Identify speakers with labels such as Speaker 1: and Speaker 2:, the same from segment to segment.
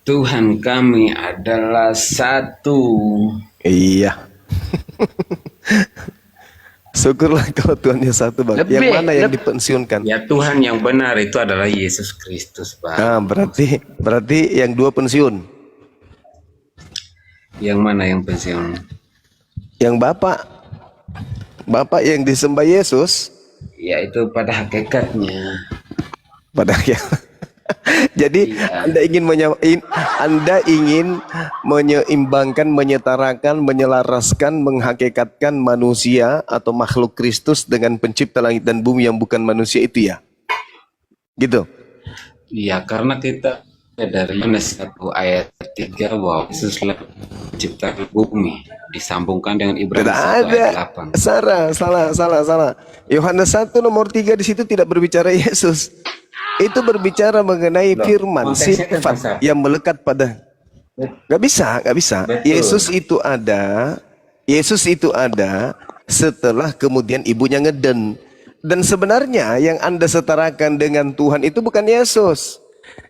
Speaker 1: Tuhan kami adalah satu.
Speaker 2: Iya. Syukurlah kalau Tuhannya satu, Bang. Yang mana yang dipensiunkan?
Speaker 1: Ya, Tuhan yang benar itu adalah Yesus Kristus, Bang.
Speaker 2: Berarti yang dua pensiun.
Speaker 1: Yang mana yang pensiun?
Speaker 2: Yang Bapak yang disembah Yesus,
Speaker 1: Ya, itu pada hakikatnya.
Speaker 2: pada ya. Jadi
Speaker 1: Iya.
Speaker 2: Anda ingin menyeimbangkan, menyetarakan, menyelaraskan, menghakikatkan manusia atau makhluk Kristus dengan pencipta langit dan bumi yang bukan manusia itu ya? Gitu.
Speaker 1: Iya, karena kita dari Yohanes 1 ayat 3 bahwa Yesuslah pencipta bumi, disambungkan dengan Ibrani
Speaker 2: Tidak
Speaker 1: 1
Speaker 2: ada.
Speaker 1: ayat 8.
Speaker 2: Salah. Yohanes 1 nomor 3 di situ tidak berbicara Yesus. Itu berbicara mengenai firman, sifat yang melekat pada. Gak bisa.
Speaker 1: Betul.
Speaker 2: Yesus itu ada setelah kemudian ibunya ngeden. Dan sebenarnya yang Anda setarakan dengan Tuhan itu bukan Yesus.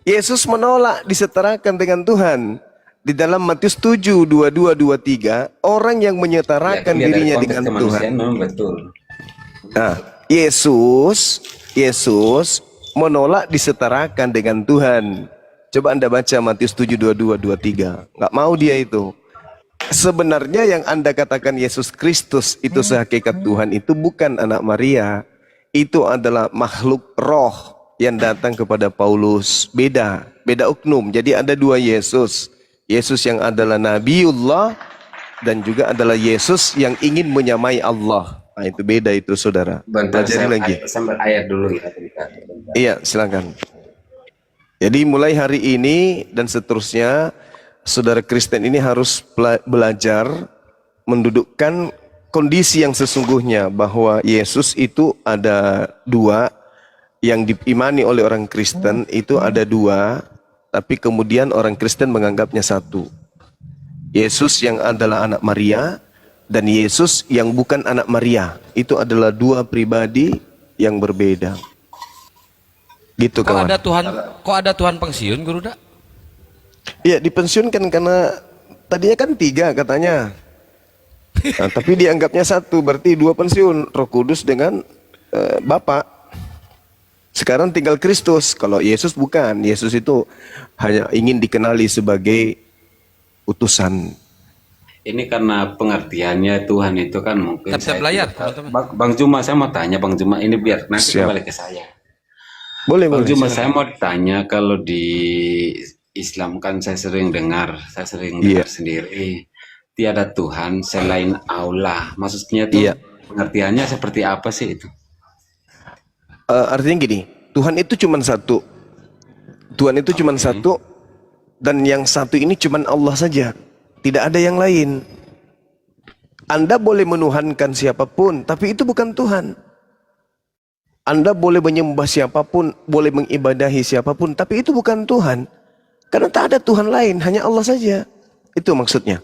Speaker 2: Yesus menolak disetarakan dengan Tuhan. Di dalam Matius 7, 22, 23, orang yang menyetarakan
Speaker 1: Ya,
Speaker 2: dirinya dengan Tuhan.
Speaker 1: Betul.
Speaker 2: Nah, Yesus menolak disetarakan dengan Tuhan. Coba Anda baca Matius 7, 22, 23. Nggak mau dia itu. Sebenarnya yang Anda katakan Yesus Kristus itu sehakikat Tuhan itu bukan anak Maria. Itu adalah makhluk roh yang datang kepada Paulus. Beda oknum. Jadi ada dua Yesus. Yesus yang adalah Nabiullah dan juga adalah Yesus yang ingin menyamai Allah. Nah, itu beda itu, saudara. Pelajari lagi.
Speaker 1: Sambil ayat dulu ya.
Speaker 2: Iya, silakan. Jadi mulai hari ini dan seterusnya, saudara Kristen ini harus belajar mendudukkan kondisi yang sesungguhnya bahwa Yesus itu ada dua, yang diimani oleh orang Kristen itu ada dua, tapi kemudian orang Kristen menganggapnya satu. Yesus yang adalah anak Maria dan Yesus yang bukan anak Maria. Itu adalah dua pribadi yang berbeda. Gitu kawan.
Speaker 3: Kok ada Tuhan pensiun, Guru Dak?
Speaker 2: Iya, dipensiunkan karena tadinya kan tiga katanya. Nah, tapi dianggapnya satu, berarti dua pensiun. Roh Kudus dengan Bapa. Sekarang tinggal Kristus. Kalau Yesus bukan. Yesus itu hanya ingin dikenali sebagai utusan.
Speaker 1: Ini karena pengertiannya Tuhan itu kan mungkin.
Speaker 3: Bang
Speaker 1: Juma, saya mau tanya Bang Juma, ini biar nanti kembali ke saya.
Speaker 2: Boleh.
Speaker 1: Juma, saya mau tanya, kalau di Islam kan saya sering dengar sendiri, tiada Tuhan selain Allah. Maksudnya tuh pengertiannya seperti apa sih itu?
Speaker 2: Artinya gini, Tuhan itu cuma satu. Tuhan itu cuma satu, dan yang satu ini cuma Allah saja. Tidak ada yang lain. Anda boleh menuhankan siapapun, tapi itu bukan Tuhan. Anda boleh menyembah siapapun, boleh mengibadahi siapapun, tapi itu bukan Tuhan. Karena tak ada Tuhan lain, hanya Allah saja. Itu maksudnya.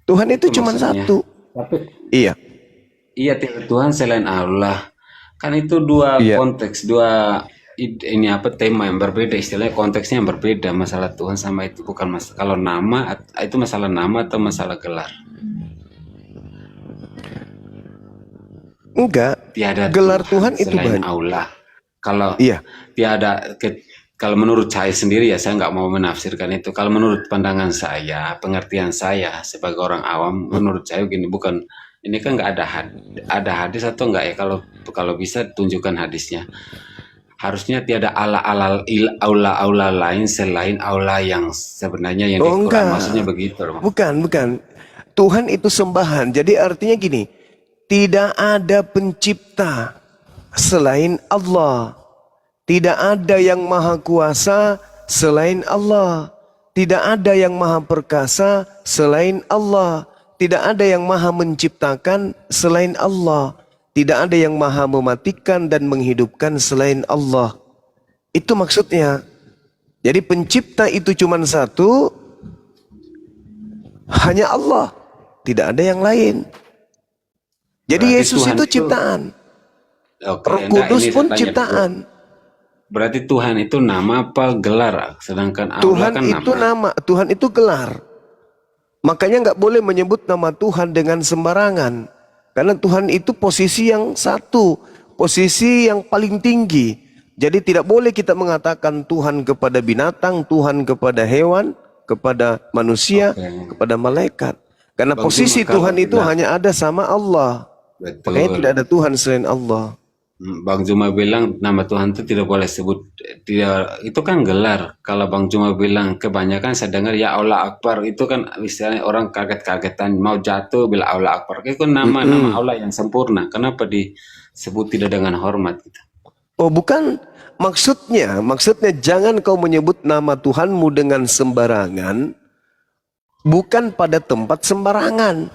Speaker 2: Tuhan itu cuma satu. Iya.
Speaker 1: Iya, Tuhan selain Allah. Kan itu dua konteks, tema yang berbeda, istilahnya konteksnya yang berbeda. Masalah Tuhan sama itu bukan masalah. Kalau nama itu masalah nama atau masalah gelar?
Speaker 2: Enggak.
Speaker 1: Tiada
Speaker 2: gelar Tuhan itu
Speaker 1: selain
Speaker 2: banyak.
Speaker 1: Allah. Kalau kalau menurut saya sendiri ya, saya nggak mau menafsirkan itu. Kalau menurut pandangan saya, pengertian saya sebagai orang awam, menurut saya gini, bukan ini kan nggak ada hadis atau enggak ya? Kalau bisa tunjukkan hadisnya. Harusnya tiada Allah lain selain Allah yang sebenarnya yang di Quran. Maksudnya begitu.
Speaker 2: Bukan. Tuhan itu sembahan. Jadi artinya gini, tidak ada pencipta selain Allah. Tidak ada yang maha kuasa selain Allah. Tidak ada yang maha perkasa selain Allah. Tidak ada yang maha menciptakan selain Allah. Tidak ada yang maha mematikan dan menghidupkan selain Allah. Itu maksudnya. Jadi pencipta itu cuma satu, hanya Allah. Tidak ada yang lain. Jadi Yesus itu ciptaan. Roh Kudus pun ciptaan.
Speaker 1: berarti Tuhan itu nama apa gelar? Sedangkan Allah
Speaker 2: Tuhan
Speaker 1: kan
Speaker 2: itu nama, Tuhan itu gelar. Makanya nggak boleh menyebut nama Tuhan dengan sembarangan. Karena Tuhan itu posisi yang satu, posisi yang paling tinggi. Jadi tidak boleh kita mengatakan Tuhan kepada binatang, Tuhan kepada hewan, kepada manusia, kepada malaikat. Karena posisi Tuhan itu hanya ada sama Allah.
Speaker 1: Betul.
Speaker 2: Makanya tidak ada Tuhan selain Allah.
Speaker 1: Bang Juma bilang nama Tuhan itu tidak boleh sebut, tidak, itu kan gelar. Kalau Bang Juma bilang kebanyakan saya dengar ya Allah Akbar, itu kan istilahnya orang kaget-kagetan mau jatuh bila Allah Akbar. Itu kan nama Allah yang sempurna. Kenapa disebut tidak dengan hormat gitu?
Speaker 2: Oh bukan, maksudnya jangan kau menyebut nama Tuhanmu dengan sembarangan, bukan pada tempat sembarangan.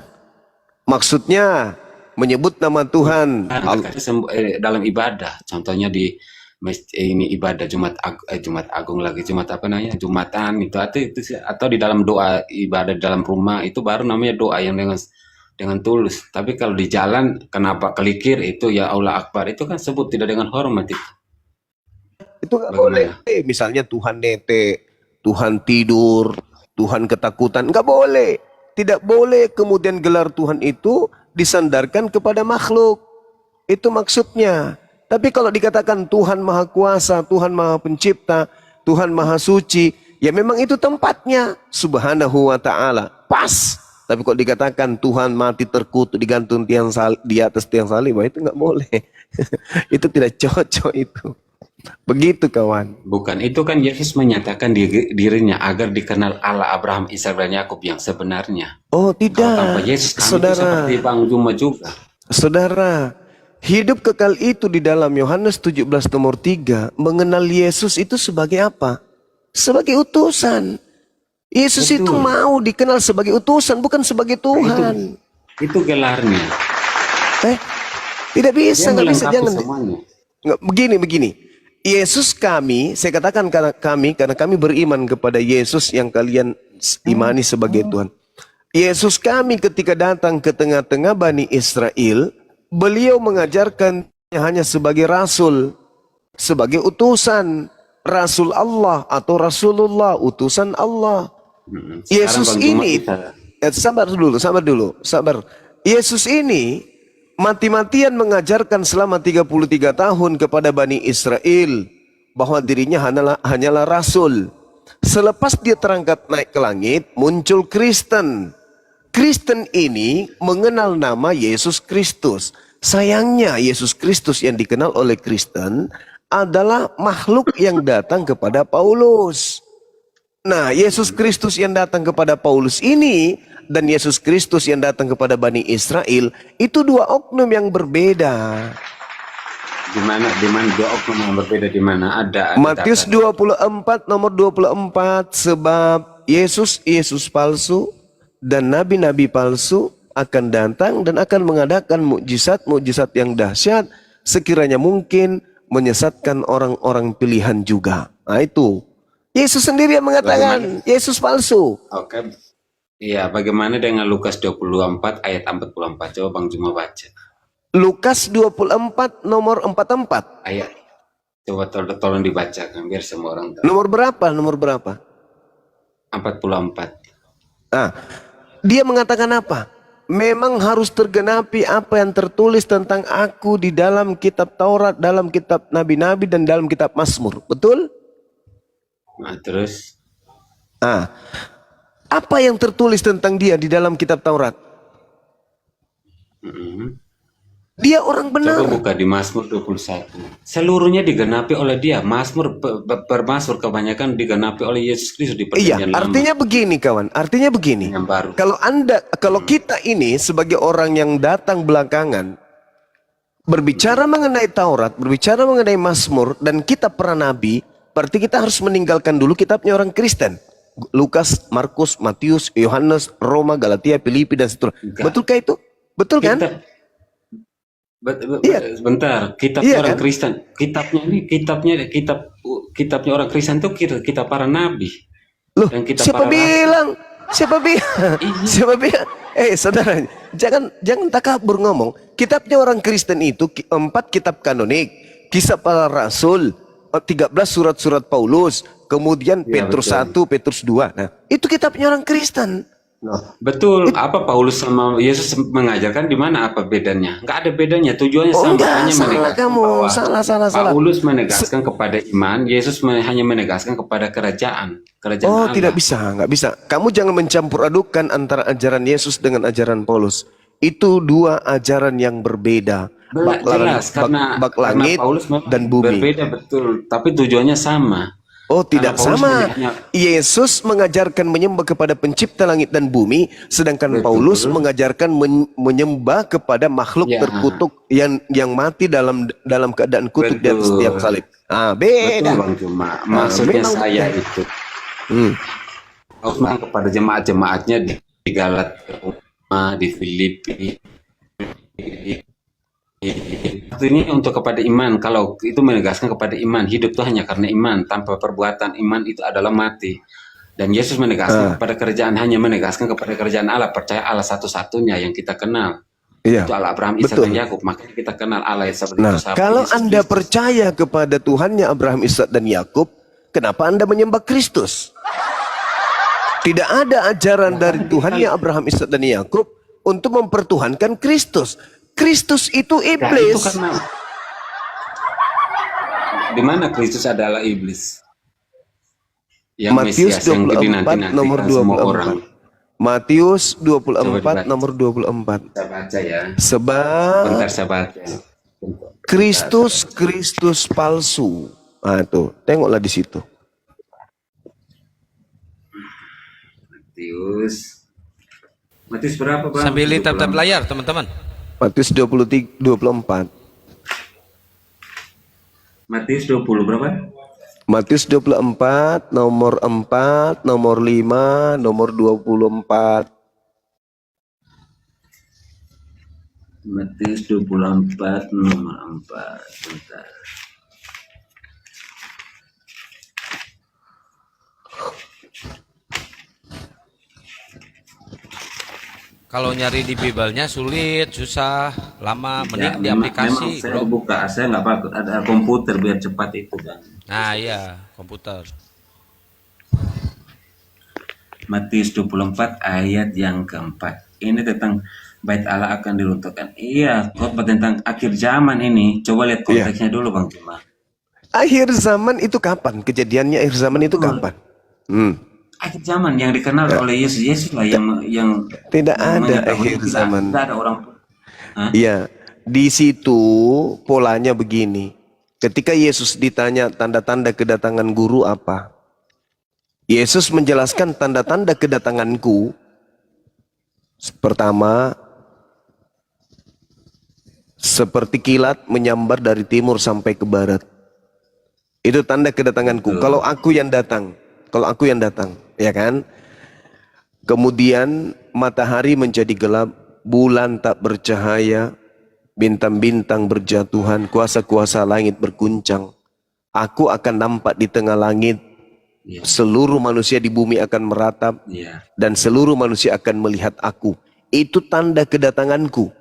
Speaker 2: Maksudnya menyebut nama Tuhan
Speaker 1: dalam ibadah, contohnya di ini ibadah Jumat Agung lagi, Jumat apa namanya, Jumatan itu atau di dalam doa ibadah dalam rumah itu baru namanya doa yang dengan tulus. Tapi kalau di jalan kenapa kelikir itu ya Allah Akbar, itu kan sebut tidak dengan hormat itu.
Speaker 2: Itu nggak boleh. Misalnya Tuhan nete, Tuhan tidur, Tuhan ketakutan, nggak boleh. Tidak boleh kemudian gelar Tuhan itu disandarkan kepada makhluk. Itu maksudnya. Tapi kalau dikatakan Tuhan Maha Kuasa, Tuhan Maha Pencipta, Tuhan Maha Suci, ya memang itu tempatnya. Subhanahu wa ta'ala. Pas. Tapi kalau dikatakan Tuhan mati terkutuk digantung di atas tiang salib, itu nggak boleh. Itu tidak cocok itu. Begitu kawan.
Speaker 1: Bukan, itu kan Yesus menyatakan dirinya agar dikenal Allah Abraham, Ishak dan Yakub yang sebenarnya.
Speaker 2: Oh tidak,
Speaker 1: tanpa Yesus kami
Speaker 2: saudara.
Speaker 1: itu seperti Bang Juma juga.
Speaker 2: Saudara, hidup kekal itu di dalam Yohanes 17 nomor 3 mengenal Yesus itu sebagai apa? Sebagai utusan. Yesus
Speaker 1: Betul.
Speaker 2: itu mau dikenal sebagai utusan, bukan sebagai Tuhan.
Speaker 1: Itu gelarnya.
Speaker 2: Tidak bisa, nggak bisa, jangan.
Speaker 1: Semuanya.
Speaker 2: Nggak, begini. Yesus kami, saya katakan karena kami beriman kepada Yesus yang kalian imani sebagai Tuhan. Yesus kami ketika datang ke tengah-tengah Bani Israel, beliau mengajarkan hanya sebagai rasul, sebagai utusan, rasul Allah atau Rasulullah, utusan Allah. Yesus ini, sabar dulu. Yesus ini mati-matian mengajarkan selama 33 tahun kepada Bani Israel bahwa dirinya hanyalah rasul. Selepas dia terangkat naik ke langit, muncul Kristen. Kristen ini mengenal nama Yesus Kristus. Sayangnya Yesus Kristus yang dikenal oleh Kristen adalah makhluk yang datang kepada Paulus. Nah, Yesus Kristus yang datang kepada Paulus ini dan Yesus Kristus yang datang kepada Bani Israel itu dua oknum yang berbeda.
Speaker 1: Di mana dua oknum yang berbeda di mana ada
Speaker 2: Matius 24 nomor 24, sebab Yesus palsu dan nabi-nabi palsu akan datang dan akan mengadakan mukjizat-mukjizat yang dahsyat sekiranya mungkin menyesatkan orang-orang pilihan juga. Nah itu Yesus sendiri yang mengatakan Yesus palsu.
Speaker 1: Oke. Iya, bagaimana dengan Lukas 24 ayat 44? Coba Bang Juma baca.
Speaker 2: Lukas 24 nomor 44.
Speaker 1: Ayat. Coba tolong dibacakan biar semua orang tahu.
Speaker 2: Nomor berapa?
Speaker 1: 44.
Speaker 2: Nah, dia mengatakan apa? Memang harus tergenapi apa yang tertulis tentang aku di dalam kitab Taurat, dalam kitab nabi-nabi dan dalam kitab Mazmur. Betul?
Speaker 1: Nah, terus?
Speaker 2: Apa yang tertulis tentang dia di dalam kitab Taurat? Dia orang benar.
Speaker 1: Coba buka di Mazmur 21. Seluruhnya digenapi oleh dia. Mazmur bermazmur kebanyakan digenapi oleh Yesus Kristus di perjanjian lama.
Speaker 2: Artinya begini kawan. Artinya begini.
Speaker 1: Yang baru.
Speaker 2: Kalau kita ini sebagai orang yang datang belakangan berbicara mengenai Taurat, berbicara mengenai Mazmur dan kitab para nabi, berarti kita harus meninggalkan dulu kitabnya orang Kristen. Lukas, Markus, Matius, Yohanes, Roma, Galatia, Filipi dan seterusnya. Betulkah itu? Betul kan?
Speaker 1: Bentar, kitab orang Kristen. Kitabnya orang Kristen itu kitab para nabi.
Speaker 2: Loh,
Speaker 1: dan kitab
Speaker 2: siapa
Speaker 1: para
Speaker 2: bilang? Siapa bilang? Saudara, jangan takabur ngomong. Kitabnya orang Kristen itu 4 kitab kanonik, Kisah Para Rasul, 13 surat-surat Paulus, kemudian
Speaker 1: Iya,
Speaker 2: Petrus
Speaker 1: betul.
Speaker 2: 1, Petrus 2. Nah, itu kitabnya orang Kristen.
Speaker 1: Betul, apa Paulus sama Yesus mengajarkan di mana apa bedanya? Nggak ada bedanya, tujuannya
Speaker 2: Oh
Speaker 1: sama,
Speaker 2: enggak,
Speaker 1: hanya
Speaker 2: salah
Speaker 1: menegaskan
Speaker 2: kamu,
Speaker 1: bahwa
Speaker 2: salah.
Speaker 1: Paulus menegaskan kepada iman, Yesus hanya menegaskan kepada kerajaan
Speaker 2: Oh, tidak
Speaker 1: Allah.
Speaker 2: bisa, nggak bisa. Kamu jangan mencampur adukan antara ajaran Yesus dengan ajaran Paulus. Itu dua ajaran yang berbeda.
Speaker 1: Jelas,
Speaker 2: Bak
Speaker 1: karena
Speaker 2: langit
Speaker 1: Paulus memang
Speaker 2: dan bumi.
Speaker 1: berbeda betul, tapi tujuannya sama.
Speaker 2: Oh,
Speaker 1: Karena
Speaker 2: tidak
Speaker 1: Paulus
Speaker 2: sama.
Speaker 1: hanya
Speaker 2: Yesus mengajarkan menyembah kepada pencipta langit dan bumi, sedangkan
Speaker 1: betul,
Speaker 2: Paulus mengajarkan menyembah kepada makhluk
Speaker 1: ya
Speaker 2: terkutuk yang mati dalam keadaan kutuk di atas tiang
Speaker 1: betul,
Speaker 2: salib. Ah,
Speaker 1: betul
Speaker 2: beda.
Speaker 1: Bang Cuma.
Speaker 2: Ah,
Speaker 1: Maksudnya
Speaker 2: memang
Speaker 1: saya
Speaker 2: beda.
Speaker 1: itu
Speaker 2: Hmm.
Speaker 1: Paulus memang kepada jemaat-jemaatnya di Galatia, di Filipi. Ini untuk kepada iman. Kalau itu menegaskan kepada iman, hidup itu hanya karena iman. Tanpa perbuatan iman itu adalah mati. Dan Yesus menegaskan kepada kerajaan, hanya menegaskan kepada kerajaan Allah. Percaya Allah satu-satunya yang kita kenal.
Speaker 2: Iya,
Speaker 1: Itu Allah Abraham, Ishak dan
Speaker 2: betul.
Speaker 1: Yakub. Makanya kita kenal Allah seperti
Speaker 2: Nah,
Speaker 1: itu sampai
Speaker 2: kalau
Speaker 1: Yesus
Speaker 2: Anda
Speaker 1: Kristus.
Speaker 2: percaya kepada Tuhannya Abraham, Ishak dan Yakub, kenapa Anda menyembah Kristus? Tidak ada ajaran dari Tuhannya Abraham, Ishak dan Yakub untuk mempertuhankan Kristus. Kristus itu
Speaker 1: Ya, itu
Speaker 2: iblis.
Speaker 1: karena di mana Kristus adalah iblis. Yang
Speaker 2: Matius
Speaker 1: Mesias yang
Speaker 2: 24 nomor
Speaker 1: dinanti-nantikan semua orang.
Speaker 2: 24. Matius
Speaker 1: Coba
Speaker 2: 24
Speaker 1: dibaca.
Speaker 2: nomor 24.
Speaker 1: Saya baca ya.
Speaker 2: Sebab
Speaker 1: Bentar saya baca.
Speaker 2: Kristus palsu. Ah, tuh, tengoklah di situ.
Speaker 1: Matius berapa Bang?
Speaker 3: Sambil lihat
Speaker 1: 74.
Speaker 3: tab layar, teman-teman.
Speaker 2: Matius 24.
Speaker 1: Matius 20 berapa?
Speaker 2: Matius 24 nomor 4, nomor 5, nomor 24.
Speaker 1: Matius 24 nomor 4. Bentar.
Speaker 3: Kalau nyari di Bibalnya sulit, susah, lama,
Speaker 1: Ya,
Speaker 3: mending di
Speaker 1: memang
Speaker 3: aplikasi,
Speaker 1: saya
Speaker 3: bro.
Speaker 1: buka, saya nggak pakai ada komputer biar cepat itu Bang.
Speaker 3: Nah, iya, komputer.
Speaker 1: Matius 24 ayat yang keempat. Ini tentang bait Allah akan diruntuhkan. Iya, khotbah tentang akhir zaman ini. Coba lihat konteksnya dulu Bang Cuma.
Speaker 2: Akhir zaman itu kapan? Kejadiannya akhir zaman itu kapan?
Speaker 1: Akhir zaman yang dikenal oleh Yesus. Yesus lah yang
Speaker 2: Tidak ada
Speaker 1: mengetahui.
Speaker 2: akhir zaman.
Speaker 1: Tidak ada orang. Hah?
Speaker 2: Iya, di situ polanya begini. Ketika Yesus ditanya tanda-tanda kedatangan guru apa? Yesus menjelaskan tanda-tanda kedatanganku. Pertama, seperti kilat menyambar dari timur sampai ke barat. Itu tanda kedatanganku. Kalau aku yang datang, ya kan? Kemudian matahari menjadi gelap, bulan tak bercahaya, bintang-bintang berjatuhan, kuasa-kuasa langit berguncang. Aku akan nampak di tengah langit, seluruh manusia di bumi akan meratap, dan seluruh manusia akan melihat aku. Itu tanda kedatanganku.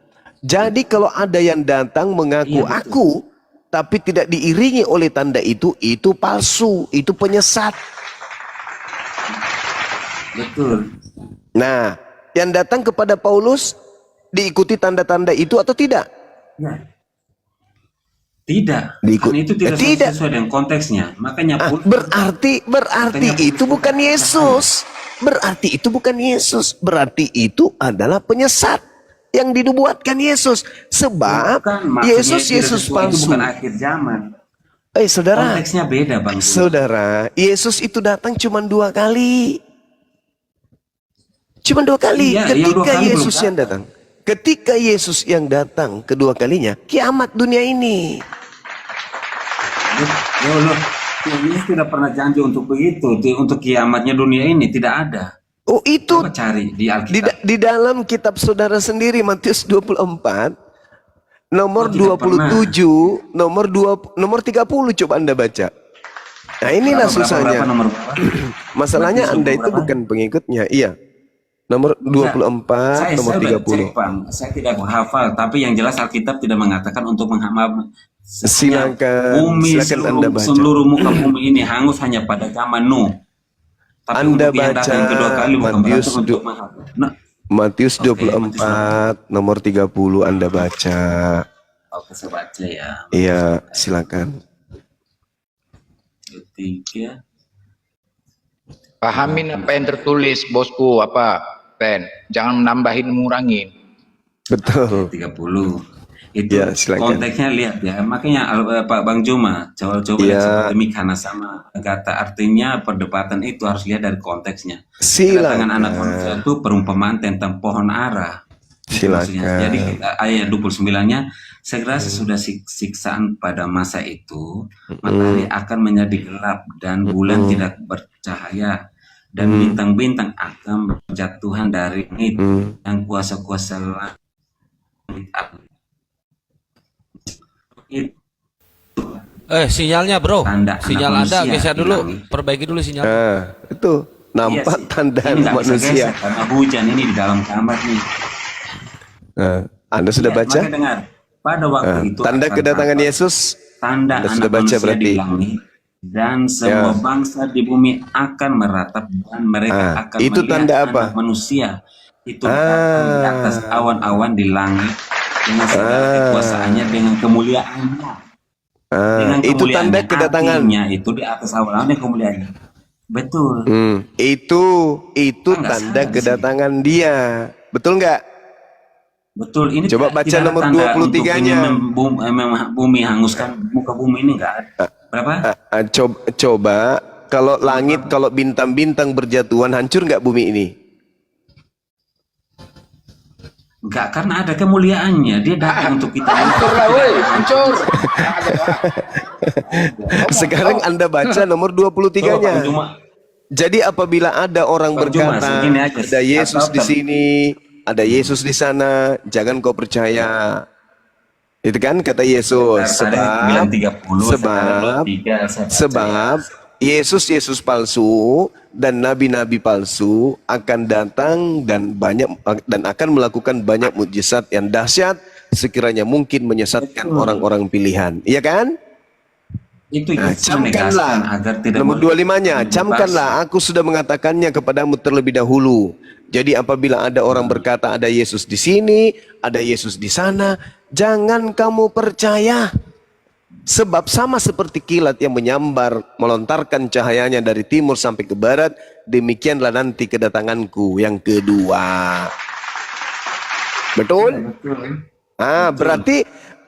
Speaker 2: Jadi kalau ada yang datang mengaku aku, tapi tidak diiringi oleh tanda itu palsu, itu penyesat.
Speaker 1: Betul.
Speaker 2: Nah, yang datang kepada Paulus diikuti tanda-tanda itu atau tidak?
Speaker 1: Ya. Tidak.
Speaker 2: Diikut.
Speaker 1: Karena itu tidak
Speaker 2: Tidak.
Speaker 1: sesuai dengan konteksnya. Makanya pun
Speaker 2: Berarti
Speaker 1: Makanya
Speaker 2: itu bukan Yesus. Berarti itu bukan Yesus. Berarti itu adalah penyesat yang dinubuatkan Yesus. Sebab
Speaker 1: bukan, maksudnya
Speaker 2: Yesus
Speaker 1: tidak sesuai, itu
Speaker 2: palsu.
Speaker 1: bukan akhir zaman.
Speaker 2: Saudara,
Speaker 1: Konteksnya beda Bang.
Speaker 2: saudara, Yesus itu datang cuma 2 kali. Cuma 2 kali.
Speaker 1: Iya, yang 2
Speaker 2: Ketika
Speaker 1: kali
Speaker 2: Yesus
Speaker 1: belum
Speaker 2: yang datang. Ketika Yesus yang datang kedua kalinya, kiamat dunia ini.
Speaker 1: Ya Allah, Yesus tidak pernah janji untuk begitu. Untuk kiamatnya dunia ini tidak ada.
Speaker 2: Oh, itu
Speaker 1: Coba cari di Alkitab.
Speaker 2: di dalam kitab saudara sendiri Matius 24 nomor
Speaker 1: Oh, tidak
Speaker 2: 27, nomor 30 coba Anda baca. Nah, inilah susahnya.
Speaker 1: Nomor berapa?
Speaker 2: Masalahnya
Speaker 1: Matius
Speaker 2: Anda itu
Speaker 1: 24.
Speaker 2: bukan pengikutnya. Iya. Nomor 24, nomor
Speaker 1: Saya udah
Speaker 2: 30.
Speaker 1: cek, Bang. Saya tidak hafal, tapi yang jelas Alkitab tidak mengatakan untuk Sebenarnya
Speaker 2: Silakan, silakan Anda baca.
Speaker 1: seluruh muka bumi ini hangus hanya pada zaman Nuh. Tapi
Speaker 2: Anda
Speaker 1: untuk yang
Speaker 2: baca
Speaker 1: datang yang kedua kali bukan
Speaker 2: Matius
Speaker 1: berarti untuk nah,
Speaker 2: Matius
Speaker 1: oke,
Speaker 2: 24 nomor 30 Anda baca.
Speaker 1: oke, saya baca ya.
Speaker 2: Iya, silakan.
Speaker 1: Ketiga.
Speaker 4: Pahamin apa yang tertulis, bosku. Apa, Ren? Jangan menambahin, mengurangin.
Speaker 2: Betul.
Speaker 1: 30. Itu
Speaker 2: Ya, silakan.
Speaker 1: konteksnya lihat ya. Makanya Pak Bang Juma coba
Speaker 2: Ya.
Speaker 1: lihat karena sama kata artinya perdebatan itu harus lihat dari konteksnya.
Speaker 2: Silakan.
Speaker 1: Kedatangan anak manusia itu perumpamaan tentang pohon ara. Itu maksudnya.
Speaker 2: Silakan.
Speaker 1: Jadi ayat 29-nya segera sesudah siksaan pada masa itu matahari akan menjadi gelap dan bulan tidak bercahaya dan bintang-bintang akan berjatuhan dari langit dan kuasa-kuasa langit itu
Speaker 3: Sinyalnya bro,
Speaker 1: tanda anak
Speaker 3: sinyal Anda
Speaker 1: manusia
Speaker 3: geser
Speaker 1: di
Speaker 3: dulu,
Speaker 1: langit.
Speaker 3: perbaiki dulu sinyal.
Speaker 2: Nah, itu nampak
Speaker 1: Iya sih.
Speaker 2: tanda
Speaker 1: Ini nggak bisa
Speaker 2: manusia.
Speaker 1: geser karena hujan ini di dalam kamar nih.
Speaker 2: Nah, Anda sudah
Speaker 1: Iya,
Speaker 2: baca?
Speaker 1: maka dengar pada waktu itu
Speaker 2: Tanda
Speaker 1: akan
Speaker 2: kedatangan
Speaker 1: tampak
Speaker 2: Yesus.
Speaker 1: tanda
Speaker 2: Anda
Speaker 1: anak
Speaker 2: sudah baca
Speaker 1: manusia
Speaker 2: berarti.
Speaker 1: di langit dan semua bangsa di bumi akan meratap dan mereka akan
Speaker 2: itu
Speaker 1: melihat
Speaker 2: tanda apa?
Speaker 1: anak manusia itu datang di atas awan-awan di langit dengan segala kekuasaannya dengan kemuliaannya. Dengan
Speaker 2: Itu tanda
Speaker 1: kemuliaannya,
Speaker 2: kedatangan.
Speaker 1: artinya itu di atas awan-awan dengan kemuliaannya. Betul.
Speaker 2: Itu
Speaker 1: Nggak
Speaker 2: tanda
Speaker 1: salah di
Speaker 2: kedatangan dia. Betul nggak?
Speaker 1: Betul. Ini
Speaker 2: Coba baca
Speaker 1: tidak ada
Speaker 2: nomor
Speaker 1: tanda untuk
Speaker 2: 23-nya.
Speaker 1: ingin bumi hanguskan muka bumi ini enggak ada. Berapa?
Speaker 2: Coba kalau langit, kalau bintang-bintang berjatuhan, hancur nggak bumi ini?
Speaker 1: Enggak, karena ada kemuliaannya. Dia datang untuk kita.
Speaker 4: Hancur lah, woi. Hancur.
Speaker 2: Sekarang Anda baca nomor 23-nya. Jadi apabila ada orang
Speaker 1: Bang Juma,
Speaker 2: berkata
Speaker 1: segini aja.
Speaker 2: ada Yesus di
Speaker 1: Atau-
Speaker 2: sini, ada Yesus di sana, jangan kau percaya. Itu kan kata Yesus. Sebab Yesus palsu dan nabi-nabi palsu akan datang dan akan melakukan banyak mukjizat yang dahsyat sekiranya mungkin menyesatkan orang-orang pilihan. Iya kan?
Speaker 1: itu
Speaker 2: Nah, camkanlah
Speaker 1: agar tidak
Speaker 2: nomor 25-nya, camkanlah aku sudah mengatakannya kepadamu terlebih dahulu. Jadi apabila ada orang berkata ada Yesus di sini, ada Yesus di sana, jangan kamu percaya. Sebab sama seperti kilat yang menyambar, melontarkan cahayanya dari timur sampai ke barat, demikianlah nanti kedatanganku yang kedua. Betul?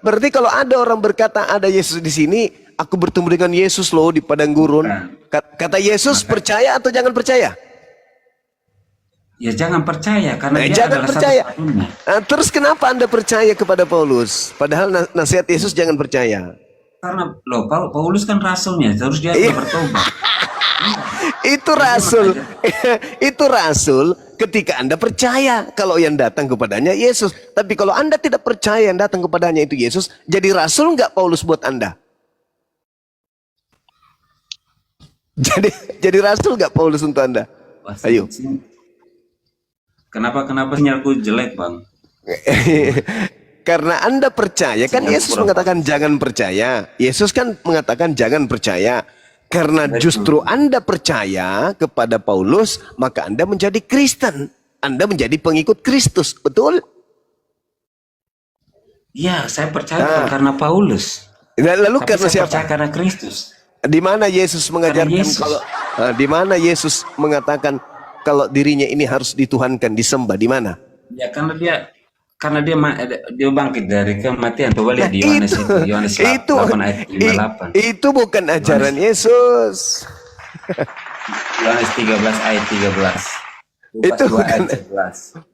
Speaker 2: Berarti kalau ada orang berkata ada Yesus di sini, aku bertemu dengan Yesus loh di padang gurun. Kata Yesus, percaya atau jangan percaya?
Speaker 1: Ya jangan percaya karena dia
Speaker 2: Jangan
Speaker 1: adalah
Speaker 2: percaya.
Speaker 1: satu-satunya.
Speaker 2: Terus kenapa Anda percaya kepada Paulus? Padahal nasihat Yesus jangan percaya.
Speaker 1: Karena loh Paulus kan rasulnya, terus dia sudah bertobat.
Speaker 2: Itu rasul. Itu rasul ketika Anda percaya kalau yang datang kepadanya Yesus. Tapi kalau Anda tidak percaya yang datang kepadanya itu Yesus, jadi rasul nggak Paulus buat Anda? Jadi rasul nggak Paulus untuk Anda?
Speaker 1: Wah,
Speaker 2: Ayo.
Speaker 1: Kenapa sinyalku jelek, Bang?
Speaker 2: Karena Anda percaya, kan Yesus mengatakan jangan percaya. Yesus kan mengatakan jangan percaya. Karena justru Anda percaya kepada Paulus, maka Anda menjadi Kristen. Anda menjadi pengikut Kristus, betul?
Speaker 1: Ya, saya percaya bukan karena Paulus.
Speaker 2: Lalu
Speaker 1: Tapi
Speaker 2: karena
Speaker 1: saya
Speaker 2: siapa?
Speaker 1: percaya karena Kristus.
Speaker 2: Di mana Yesus mengajarkan
Speaker 1: Yesus.
Speaker 2: di mana Yesus mengatakan kalau dirinya ini harus dituhankan, disembah, di mana?
Speaker 1: Ya karena dia bangkit dari kematian. Coba lihat di Yohanes itu, Yohanes 8 ayat 58.
Speaker 2: Itu bukan ajaran Yesus.
Speaker 1: Yohanes 13 ayat 13.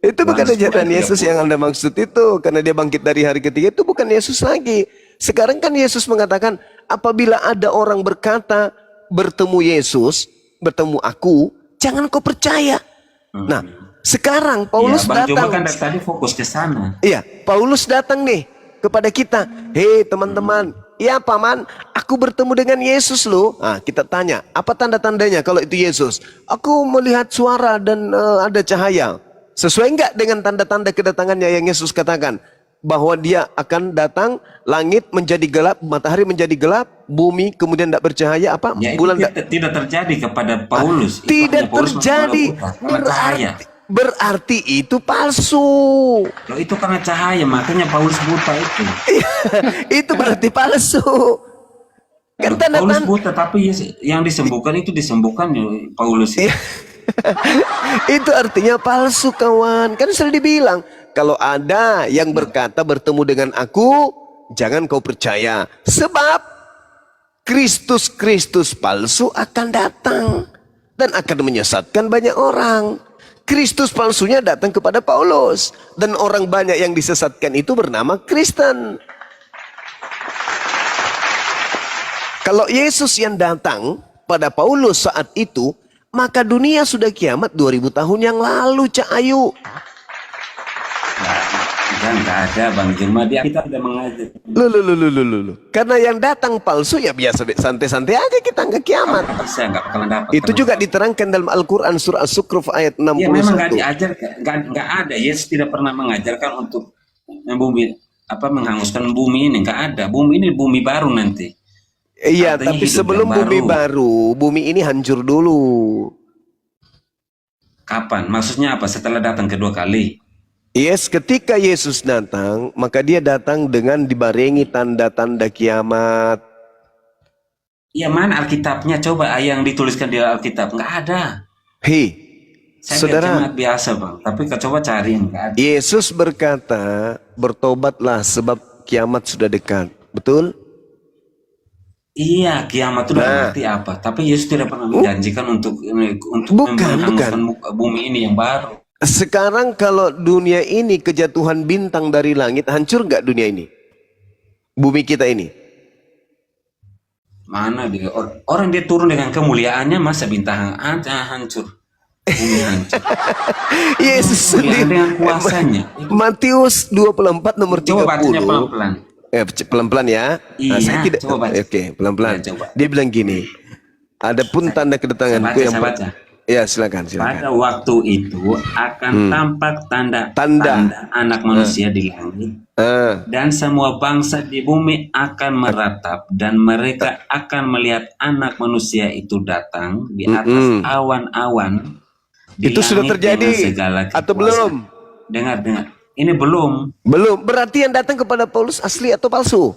Speaker 2: Itu bukan ajaran Yesus yang Anda maksud itu. Karena dia bangkit dari hari ketiga, itu bukan Yesus lagi. Sekarang kan Yesus mengatakan, apabila ada orang berkata, bertemu Yesus, bertemu aku, jangan kau percaya. Nah, sekarang Paulus
Speaker 1: Bang Juma
Speaker 2: datang.
Speaker 1: kan dari tadi fokus ke sana.
Speaker 2: Iya, Paulus datang nih kepada kita. Hei teman-teman, ya paman, aku bertemu dengan Yesus loh. Nah, kita tanya, apa tanda-tandanya kalau itu Yesus? Aku melihat suara dan ada cahaya. Sesuai enggak dengan tanda-tanda kedatangannya yang Yesus katakan? bahwa dia akan datang, langit menjadi gelap, matahari menjadi gelap, bumi kemudian tidak bercahaya, apa?
Speaker 1: Ya itu
Speaker 2: Bulan
Speaker 1: tidak terjadi kepada Paulus.
Speaker 2: tidak
Speaker 1: Itu Paulus
Speaker 2: terjadi.
Speaker 1: karena cahaya.
Speaker 2: Berarti itu palsu.
Speaker 1: Loh, itu karena cahaya, makanya Paulus buta itu.
Speaker 2: Itu berarti palsu. Kan
Speaker 1: Paulus
Speaker 2: tanda-tanda
Speaker 1: buta, tapi yang disembuhkan itu disembuhkan Paulus.
Speaker 2: itu artinya palsu, kawan. Kan sudah dibilang, kalau ada yang berkata bertemu dengan aku, jangan kau percaya. Sebab Kristus palsu akan datang dan akan menyesatkan banyak orang. Kristus palsunya datang kepada Paulus, dan orang banyak yang disesatkan itu bernama Kristen. Kalau Yesus yang datang pada Paulus saat itu, maka dunia sudah kiamat 2000 tahun yang lalu, Cak Ayu.
Speaker 1: Kan nggak ada, Bang Juma, kita tidak mengajar.
Speaker 2: Loh. Karena yang datang palsu ya biasa, santai-santai aja, kita nggak kiamat.
Speaker 1: Bisa, nggak bakalan dapat.
Speaker 2: Itu juga diterangkan dalam Al-Quran surah As-Sukruf ayat 61.
Speaker 1: Ya memang nggak diajar, nggak ada. Yesus tidak pernah mengajarkan untuk menghanguskan bumi ini, nggak ada. Bumi ini bumi baru nanti.
Speaker 2: Iya,
Speaker 1: Artinya
Speaker 2: tapi
Speaker 1: hidup
Speaker 2: sebelum
Speaker 1: yang
Speaker 2: bumi baru, bumi ini hancur dulu.
Speaker 1: Kapan? Maksudnya apa? Setelah datang kedua kali.
Speaker 2: Yes, ketika Yesus datang, maka dia datang dengan dibarengi tanda-tanda kiamat.
Speaker 1: Ya mana Alkitabnya? Coba yang dituliskan di Alkitab. Nggak ada.
Speaker 2: Hei,
Speaker 1: Saya
Speaker 2: saudara,
Speaker 1: jemaat biasa, Bang. Tapi coba cari, nggak ada.
Speaker 2: Yesus berkata, bertobatlah sebab kiamat sudah dekat. Betul?
Speaker 1: Iya, kiamat itu berarti apa? Tapi Yesus tidak pernah menjanjikan untuk menghanguskan bumi ini yang baru.
Speaker 2: Sekarang kalau dunia ini kejatuhan bintang dari langit, hancur nggak dunia ini? Bumi kita ini?
Speaker 1: Mana dia? Orang dia turun dengan kemuliaannya, masa bintang aja hancur? Bumi hancur.
Speaker 2: Yesus
Speaker 1: Kemuliaan
Speaker 2: sendiri.
Speaker 1: dengan kuasanya.
Speaker 2: Matius 24 nomor 30.
Speaker 1: Coba bacanya pelan-pelan.
Speaker 2: Pelan-pelan ya.
Speaker 1: Iya,
Speaker 2: saya tidak.
Speaker 1: coba baca.
Speaker 2: Oke, pelan-pelan.
Speaker 1: Ya, coba.
Speaker 2: Dia bilang gini. Adapun tanda kedatanganku yang
Speaker 1: saya baca.
Speaker 2: Ya, silakan.
Speaker 1: Pada waktu itu akan tampak tanda anak manusia di langit, dan semua bangsa di bumi akan meratap, dan mereka akan melihat anak manusia itu datang di atas awan-awan.
Speaker 2: Itu sudah terjadi atau belum?
Speaker 1: Dengar. Ini belum.
Speaker 2: Belum. Berarti yang datang kepada Paulus asli atau palsu?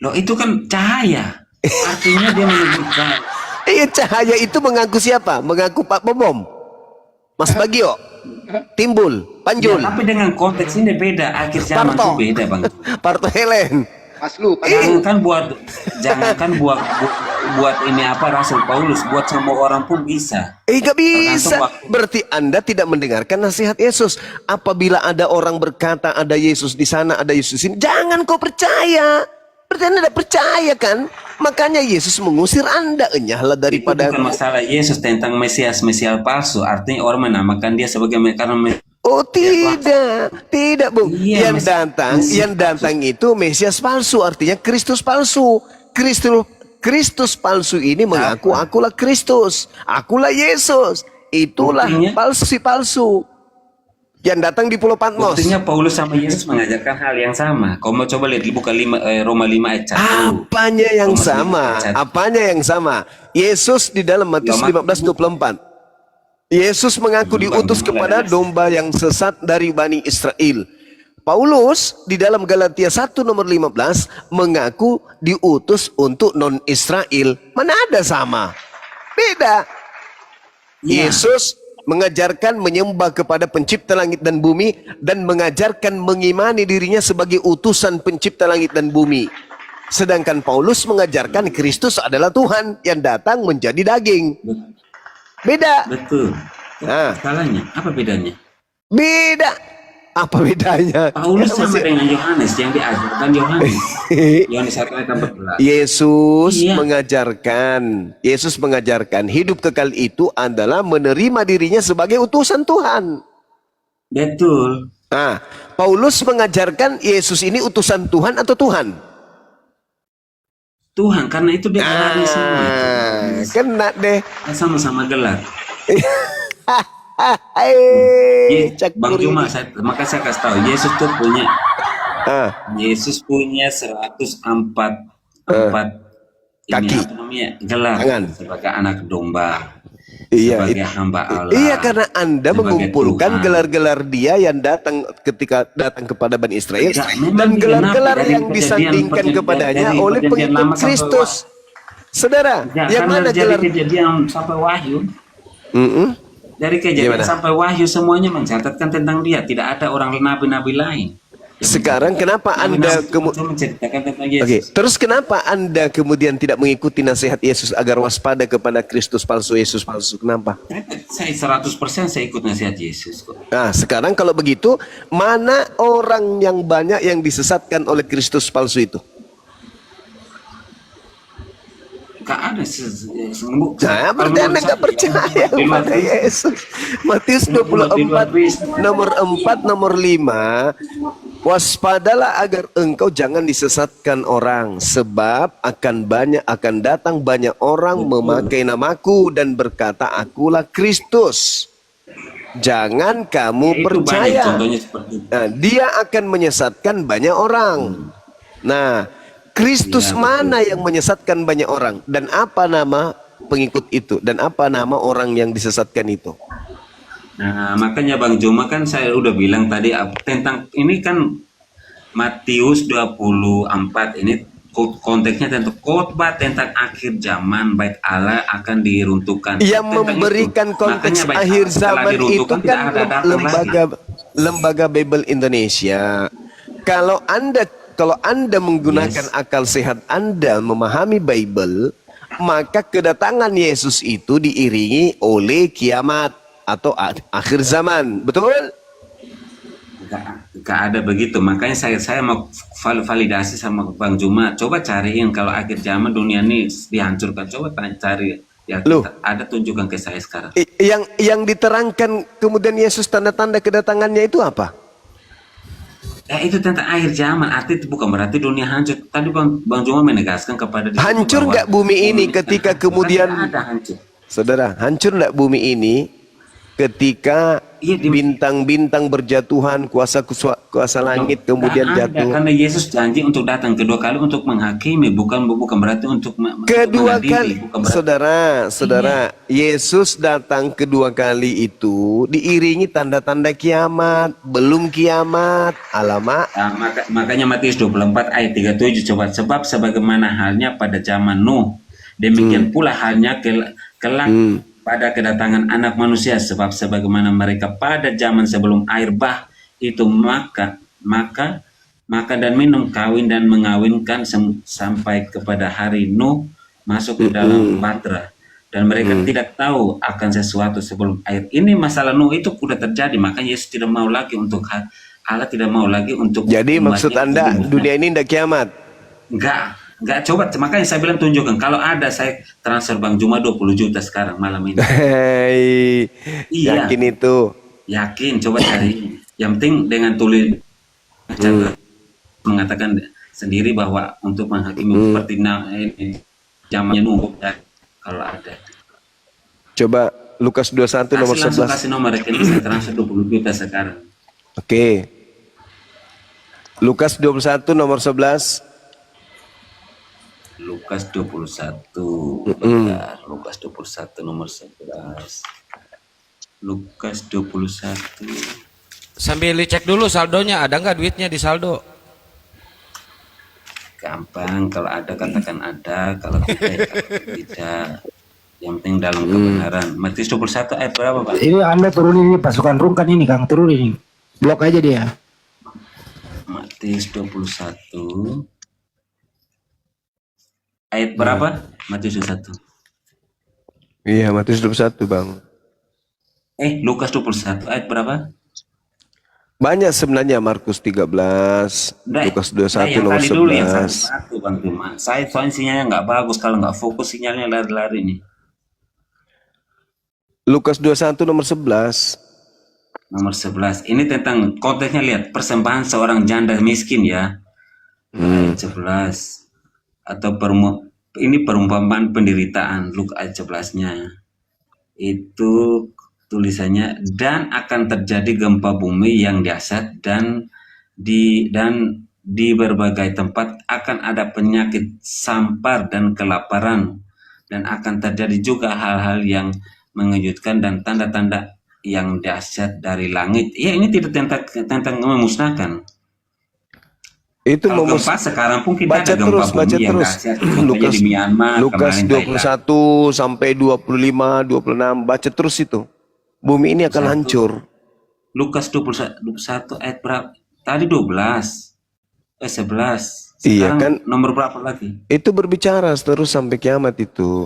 Speaker 1: Loh, itu kan cahaya. Artinya dia menunjukkan.
Speaker 2: Iya, cahaya itu mengaku siapa? Mengaku Pak Bomom, Mas Bagio, Timbul, Panjul.
Speaker 1: Ya, tapi dengan konteks ini beda. Akhir zaman itu beda, Bang.
Speaker 2: Parto Helen.
Speaker 1: Jangankan buat ini Rasul Paulus, buat semua orang pun bisa.
Speaker 2: Gak bisa. Berarti Anda tidak mendengarkan nasihat Yesus. Apabila ada orang berkata ada Yesus di sana, ada Yesus di sini, jangan kau percaya. Berarti Anda tidak percaya kan? Makanya Yesus mengusir Anda. Enyahlah daripada.
Speaker 1: Itu bukan masalah Yesus tentang Mesias palsu. Artinya orang menamakan dia sebagai karena
Speaker 2: oh tidak Bung.
Speaker 1: Iya,
Speaker 2: yang datang itu Mesias palsu, artinya Kristus palsu. Kristus palsu ini mengaku akulah Kristus, akulah Yesus. Itulah palsu. Yang datang di Pulau Patmos.
Speaker 1: Buktinya Paulus sama Yesus mengajarkan hal yang sama. Kau mau coba lihat buka Roma 5 ayat 1.
Speaker 2: Apanya yang sama? Apanya yang sama? Yesus di dalam Matius 15:24. Yesus mengaku diutus kepada domba yang sesat dari Bani Israel. Paulus di dalam Galatia 1 nomor 15 mengaku diutus untuk non-Israel. Mana ada sama? Beda.
Speaker 1: Ya.
Speaker 2: Yesus mengajarkan menyembah kepada pencipta langit dan bumi, dan mengajarkan mengimani dirinya sebagai utusan pencipta langit dan bumi. Sedangkan Paulus mengajarkan Kristus adalah Tuhan yang datang menjadi daging. Beda.
Speaker 1: Betul. Salahnya apa bedanya?
Speaker 2: Beda. Apa bedanya?
Speaker 1: Paulus sama dengan Yohanes yang diajarkan Yohanes. Yohanes 1 ayat 14. Yesus mengajarkan hidup kekal itu adalah menerima dirinya sebagai utusan Tuhan. Betul.
Speaker 2: Paulus mengajarkan Yesus ini utusan Tuhan atau Tuhan?
Speaker 1: Tuhan, karena itu dia gelarnya semua.
Speaker 2: Kena deh.
Speaker 1: Sama-sama gelar. Bang
Speaker 2: Cakuri
Speaker 1: Juma,
Speaker 2: ini.
Speaker 1: maka saya kasih tahu, Yesus tuh punya
Speaker 2: Ah,
Speaker 1: 104
Speaker 2: ah,
Speaker 1: ini
Speaker 2: kaki,
Speaker 1: apa namanya gelar
Speaker 2: tangan.
Speaker 1: sebagai anak domba,
Speaker 2: Iya,
Speaker 1: sebagai hamba
Speaker 2: iya,
Speaker 1: Allah,
Speaker 2: karena Anda
Speaker 1: sebagai
Speaker 2: mengumpulkan
Speaker 1: Tuhan.
Speaker 2: gelar-gelar dia yang datang ketika datang kepada Bani Israel
Speaker 1: Ya,
Speaker 2: dan
Speaker 1: memang digenapi
Speaker 2: gelar-gelar
Speaker 1: dari
Speaker 2: yang disandingkan kepadanya
Speaker 1: dari
Speaker 2: oleh
Speaker 1: perjanjian
Speaker 2: pengikut
Speaker 1: lama sampai
Speaker 2: Kristus. Saudara,
Speaker 1: ya,
Speaker 2: yang
Speaker 1: kan
Speaker 2: mana
Speaker 1: dari
Speaker 2: gelar?
Speaker 1: kejadian sampai wahyu,
Speaker 2: Mm-mm.
Speaker 1: dari kejadian
Speaker 2: Gimana?
Speaker 1: sampai wahyu semuanya mencatatkan tentang dia. Tidak ada orang nabi-nabi lain yang
Speaker 2: Sekarang
Speaker 1: mencatatkan.
Speaker 2: kenapa Anda
Speaker 1: Nabi-nabi cuma menceritakan tentang
Speaker 2: Oke,
Speaker 1: Yesus.
Speaker 2: terus kenapa Anda kemudian tidak mengikuti nasihat Yesus agar waspada kepada Kristus palsu, Yesus palsu? Kenapa?
Speaker 1: Saya 100% saya ikut nasihat Yesus kok.
Speaker 2: Nah, sekarang kalau begitu, mana orang yang banyak yang disesatkan oleh Kristus palsu itu?
Speaker 1: Gak ada
Speaker 2: Nah, berarti Anda nggak percaya kepada Yesus. Matius 24, nomor 4, nomor 5. Waspadalah agar engkau jangan disesatkan orang, sebab akan datang banyak orang memakai namaku dan berkata, akulah Kristus. Jangan kamu
Speaker 1: itu banyak
Speaker 2: percaya.
Speaker 1: contohnya seperti itu.
Speaker 2: Nah, dia akan menyesatkan banyak orang. Nah, Kristus
Speaker 1: Iya,
Speaker 2: mana yang menyesatkan banyak orang? Dan apa nama pengikut itu? Dan apa nama orang yang disesatkan itu?
Speaker 1: Nah, makanya Bang Juma kan saya udah bilang tadi tentang ini kan Matius 24 ini konteksnya tentang khotbah tentang akhir zaman, bait Allah akan diruntuhkan.
Speaker 2: Yang
Speaker 1: Tentang
Speaker 2: memberikan
Speaker 1: itu.
Speaker 2: konteks
Speaker 1: Makanya bait
Speaker 2: akhir
Speaker 1: Allah setelah
Speaker 2: zaman itu
Speaker 1: diruntukan tidak
Speaker 2: kan
Speaker 1: ada datang lagi.
Speaker 2: lembaga Bible Indonesia. Kalau Anda menggunakan akal sehat Anda memahami Bible, maka kedatangan Yesus itu diiringi oleh kiamat atau akhir zaman. Betul?
Speaker 1: Gak ada begitu. Makanya saya mau validasi sama Bang Juma. Coba cariin kalau akhir zaman dunia ini dihancurkan. Coba cari. Ya,
Speaker 2: Loh.
Speaker 1: ada tunjukkan ke saya sekarang.
Speaker 2: Yang diterangkan kemudian Yesus tanda-tanda kedatangannya itu apa?
Speaker 1: Ya itu tentang akhir zaman. Arti itu bukan berarti dunia hancur. Tadi Bang Juma menegaskan kepada di situ
Speaker 2: Hancur
Speaker 1: bahwa
Speaker 2: nggak bumi ini ketika
Speaker 1: bukan
Speaker 2: kemudian
Speaker 1: tidak ada hancur.
Speaker 2: Saudara, hancur nggak bumi ini ketika
Speaker 1: Iya,
Speaker 2: bintang-bintang berjatuhan, kuasa langit kemudian
Speaker 1: Nggak ada,
Speaker 2: jatuh.
Speaker 1: karena Yesus janji untuk datang kedua kali untuk menghakimi, bukan berarti untuk
Speaker 2: Kedua
Speaker 1: mengadili,
Speaker 2: kali,
Speaker 1: bukan berarti.
Speaker 2: saudara, Yesus datang kedua kali itu diiringi tanda-tanda kiamat, belum kiamat, alamak.
Speaker 1: Nah, makanya Matius 24 ayat 37 coba, sebab sebagaimana halnya pada zaman Nuh, demikian pula halnya kelak pada kedatangan anak manusia, sebab sebagaimana mereka pada zaman sebelum air bah itu maka dan minum, kawin dan mengawinkan sampai kepada hari Nuh masuk ke dalam bahtera, dan mereka tidak tahu akan sesuatu sebelum air. Ini masalah Nuh itu sudah terjadi, makanya Yesus tidak mau lagi untuk Allah tidak mau lagi untuk.
Speaker 2: Jadi maksud Anda dunia ini tidak kiamat?
Speaker 1: Enggak, coba, makanya saya bilang tunjukkan. Kalau ada, saya transfer Bang Juma 20 juta sekarang malam ini.
Speaker 2: Hei,
Speaker 1: Iya.
Speaker 2: yakin itu?
Speaker 1: Yakin, coba cari. Yang penting dengan tulis mengatakan sendiri bahwa untuk menghakimi seperti ini zamannya Nuh, kalau ada.
Speaker 2: Coba Lukas 21 nomor
Speaker 1: Langsung
Speaker 2: 11.
Speaker 1: kasih nomor rekening, saya transfer 20 juta sekarang.
Speaker 2: Oke. Lukas 21 nomor 11.
Speaker 1: Lukas 21. Bentar, Lukas 21 nomor 11. Lukas 21.
Speaker 3: Sambil dicek dulu saldonya, ada nggak duitnya di saldo?
Speaker 1: Gampang, kalau ada katakan ada, kalau tidak tidak. Yang penting dalam kebenaran. Matius 21 ayat berapa, Pak?
Speaker 5: Ini Anda turunin ini pasukan rungkan ini, Kang, turunin. Blok aja dia.
Speaker 1: Matius 21 ayat berapa? Matius 21.
Speaker 2: Iya, Matius 21, Bang.
Speaker 1: Lukas 21 ayat berapa?
Speaker 2: Banyak sebenarnya, Markus 13, Lukas 21 nomor
Speaker 1: yang tadi dulu yang
Speaker 2: 11.
Speaker 1: satu Bang Juma. Saya soalnya sinyalnya nggak bagus, kalau nggak fokus sinyalnya lari-lari nih.
Speaker 2: Lukas 21 nomor 11.
Speaker 1: Nomor 11. Ini tentang konteksnya, lihat persembahan seorang janda miskin ya. Ayat 11. Atau ini perumpamaan penderitaan, Lukas ayat 11-nya. Itu tulisannya, dan akan terjadi gempa bumi yang dahsyat dan di berbagai tempat akan ada penyakit sampar dan kelaparan, dan akan terjadi juga hal-hal yang mengejutkan dan tanda-tanda yang dahsyat dari langit. Ya, ini tidak tentang memusnahkan.
Speaker 2: Itu
Speaker 1: Kalau
Speaker 2: memus
Speaker 1: gempa sekarang pun kita
Speaker 2: baca
Speaker 1: ada gempa
Speaker 2: terus, baca
Speaker 1: bumi yang
Speaker 2: terus.
Speaker 1: dahsyat, contohnya
Speaker 2: Lukas
Speaker 1: di Myanmar,
Speaker 2: Lukas
Speaker 1: kemarin Thailand.
Speaker 2: 21 sampai 25, 26, baca terus itu. Bumi ini akan
Speaker 1: 21.
Speaker 2: hancur.
Speaker 1: Lukas 21 ayat berapa? Tadi 11.
Speaker 2: Iya
Speaker 1: Sekarang
Speaker 2: kan?
Speaker 1: nomor berapa lagi?
Speaker 2: Itu berbicara terus sampai kiamat itu.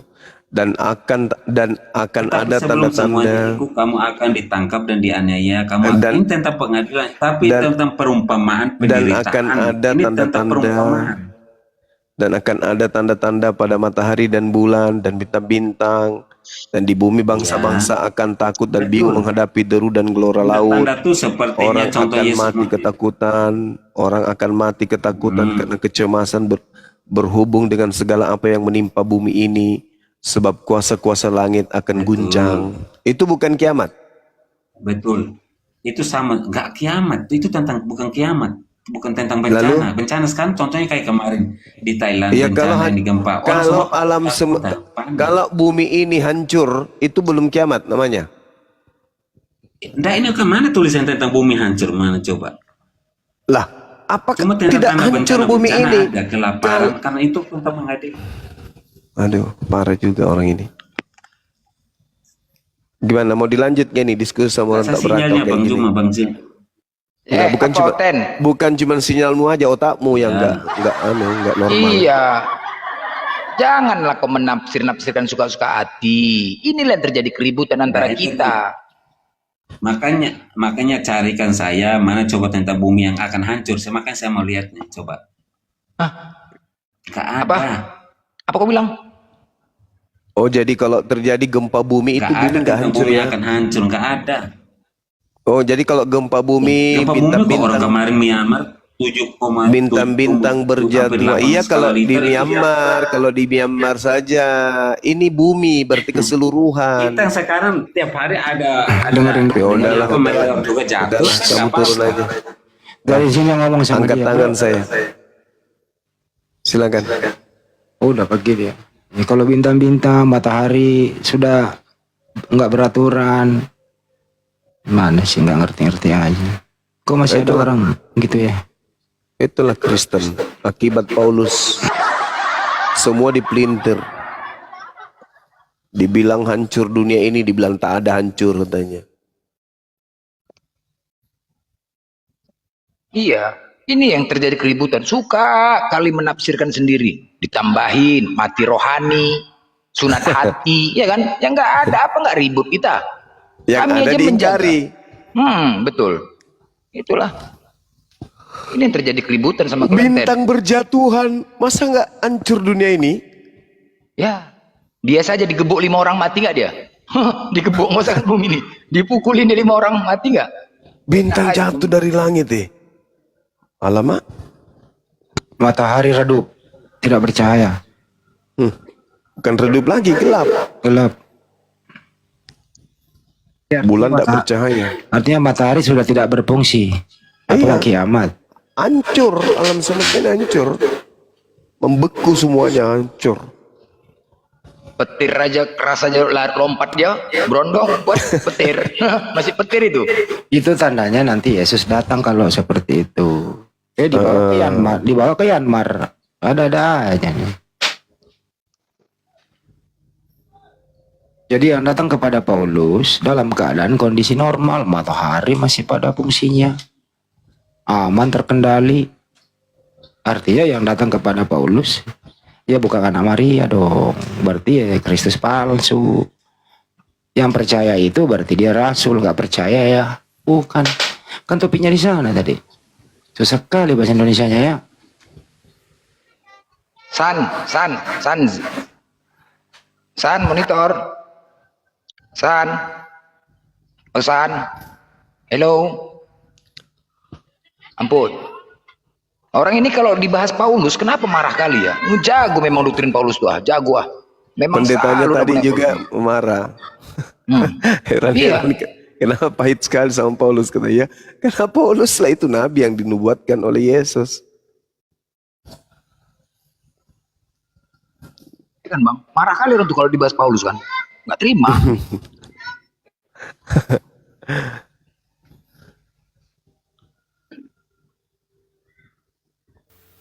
Speaker 2: Dan akan
Speaker 1: Tetapi
Speaker 2: ada
Speaker 1: sebelum semuanya
Speaker 2: tanda-tanda
Speaker 1: itu kamu akan ditangkap dan dianiaya.
Speaker 2: dan
Speaker 1: Ini tentang pengadilan, tapi
Speaker 2: dan
Speaker 1: tentang perumpamaan
Speaker 2: dan
Speaker 1: penderitaan.
Speaker 2: akan ada
Speaker 1: Ini tentang
Speaker 2: tanda-tanda
Speaker 1: perumpamaan.
Speaker 2: dan akan ada tanda-tanda pada matahari dan bulan dan bintang-bintang, dan di bumi bangsa-bangsa akan takut dan bingung menghadapi deru dan gelora laut.
Speaker 1: Tanda tuh sepertinya
Speaker 2: Orang
Speaker 1: contoh
Speaker 2: akan
Speaker 1: Yesus
Speaker 2: mati ketakutan, orang akan mati ketakutan karena kecemasan berhubung dengan segala apa yang menimpa bumi ini, sebab kuasa-kuasa langit akan guncang. Itu bukan kiamat.
Speaker 1: Betul. Itu sama, nggak kiamat. Itu tentang bukan kiamat, bukan tentang
Speaker 2: Lalu?
Speaker 1: bencana. Bencana sekarang contohnya kayak kemarin di Thailand,
Speaker 2: Ya
Speaker 1: bencana yang digempa. Orang
Speaker 2: kalau
Speaker 1: semua
Speaker 2: alam
Speaker 1: panik.
Speaker 2: kalau bumi ini hancur, itu belum kiamat namanya.
Speaker 1: Nah, ini kemana tulisan tentang bumi hancur? Mana coba?
Speaker 2: Lah, apakah
Speaker 1: Cuma
Speaker 2: tidak
Speaker 1: tanda-tanda
Speaker 2: hancur bumi
Speaker 1: bencana
Speaker 2: ini?
Speaker 1: ada kelaparan, karena itu tentang menghadapi.
Speaker 2: Aduh, parah juga orang ini. Gimana, mau dilanjut gak nih diskusi sama orang
Speaker 1: Rasa
Speaker 2: tak berakal
Speaker 1: sinyalnya
Speaker 2: kayak
Speaker 1: Bang
Speaker 2: gini?
Speaker 1: Juma, Bang Jin.
Speaker 2: Bukan
Speaker 4: apa,
Speaker 2: cuma
Speaker 4: Ten?
Speaker 2: bukan cuma sinyalmu aja, otakmu yang
Speaker 1: Ya.
Speaker 2: nggak normal.
Speaker 4: Iya. Janganlah kau menafsir-nafsirkan suka-suka hati. Inilah yang terjadi keributan antara
Speaker 1: Nah, itu
Speaker 4: kita.
Speaker 1: Makanya carikan saya mana coba tentang bumi yang akan hancur. Makanya saya mau lihatnya, coba.
Speaker 4: Hah?
Speaker 1: Gak ada.
Speaker 4: Apa kau bilang?
Speaker 2: Oh, jadi kalau terjadi gempa bumi itu
Speaker 1: Gak ada
Speaker 2: bumi nggak
Speaker 1: tentang
Speaker 2: hancur
Speaker 1: bumi
Speaker 2: ya?
Speaker 1: akan hancur, gak ada.
Speaker 2: Oh, jadi kalau gempa bumi,
Speaker 1: Gempa bumi kok orang
Speaker 2: bintang-bintang
Speaker 1: kemarin Myanmar 7,7
Speaker 2: bintang-bintang berjatuhan. Iya, kalau di Myanmar, kalau di Myanmar saja, ini bumi berarti keseluruhan.
Speaker 1: Kita sekarang tiap hari ada
Speaker 5: Dengerin.
Speaker 2: Ya udahlah,
Speaker 1: meteor juga jatuh.
Speaker 2: udahlah, kamu
Speaker 1: Nggak
Speaker 2: turun
Speaker 1: apa-apa.
Speaker 2: aja.
Speaker 5: Dari sini yang ngomong sama
Speaker 2: Angkat
Speaker 5: dia.
Speaker 2: tangan saya. Silakan.
Speaker 5: Oh, udah pergi dia. Ya, kalau bintang-bintang, matahari sudah nggak beraturan, mana sih nggak ngerti-ngerti aja. Kok masih ada orang gitu ya?
Speaker 2: Itulah Kristen. Akibat Paulus, semua dipelintir. Dibilang hancur dunia ini, dibilang tak ada hancur katanya.
Speaker 4: Iya. Ini yang terjadi keributan. Suka kali menafsirkan sendiri. Ditambahin mati rohani, sunat hati, ya kan? Yang nggak ada apa nggak ribut kita.
Speaker 2: Yang
Speaker 4: Kami
Speaker 2: ada
Speaker 4: aja
Speaker 2: diingkari.
Speaker 4: Betul. Itulah. Ini yang terjadi keributan sama Klenten.
Speaker 2: Bintang berjatuhan, masa nggak hancur dunia ini?
Speaker 4: Ya, dia saja digebuk 5 orang mati nggak dia? Digebuk masakan bumi ini, dipukulin 5 orang mati nggak?
Speaker 2: Bintang jatuh dari langit Alamak.
Speaker 5: Matahari redup, tidak bercahaya,
Speaker 2: Bukan redup lagi, gelap.
Speaker 5: gelap.
Speaker 2: Bulan tak bercahaya.
Speaker 5: Artinya matahari sudah tidak berfungsi. Apalagi kiamat.
Speaker 2: Hancur, alam semesta ini hancur. Membeku semuanya, hancur.
Speaker 4: Petir aja keras aja lompat dia, berondong buat petir. Masih petir itu.
Speaker 5: Itu tandanya nanti Yesus datang kalau seperti itu. Dibawa ke Myanmar. Ada aja nih. Jadi yang datang kepada Paulus dalam keadaan kondisi normal, matahari masih pada fungsinya, aman, terkendali. Artinya yang datang kepada Paulus ya bukan anak Maria dong, berarti ya Kristus palsu. Yang percaya itu berarti dia rasul, nggak percaya ya bukan. Kan topiknya di sana tadi. Susah sekali bahasa Indonesianya ya.
Speaker 4: San monitor. San. Oh, San. Hello. Ampun. Orang ini kalau dibahas Paulus kenapa marah kali ya? Jago memang doktrin Paulus tuh, jago. Memang
Speaker 2: Pendetanya
Speaker 4: selalu
Speaker 2: tadi
Speaker 4: nak
Speaker 2: juga
Speaker 4: Paulus.
Speaker 2: marah. Heran-heran, kenapa pahit sekali sama Paulus, kata ya. Karena Paulus lah itu nabi yang dinubuatkan oleh Yesus.
Speaker 4: Kan bang, marah kali orang tuh kalau dibahas Paulus kan, nggak terima.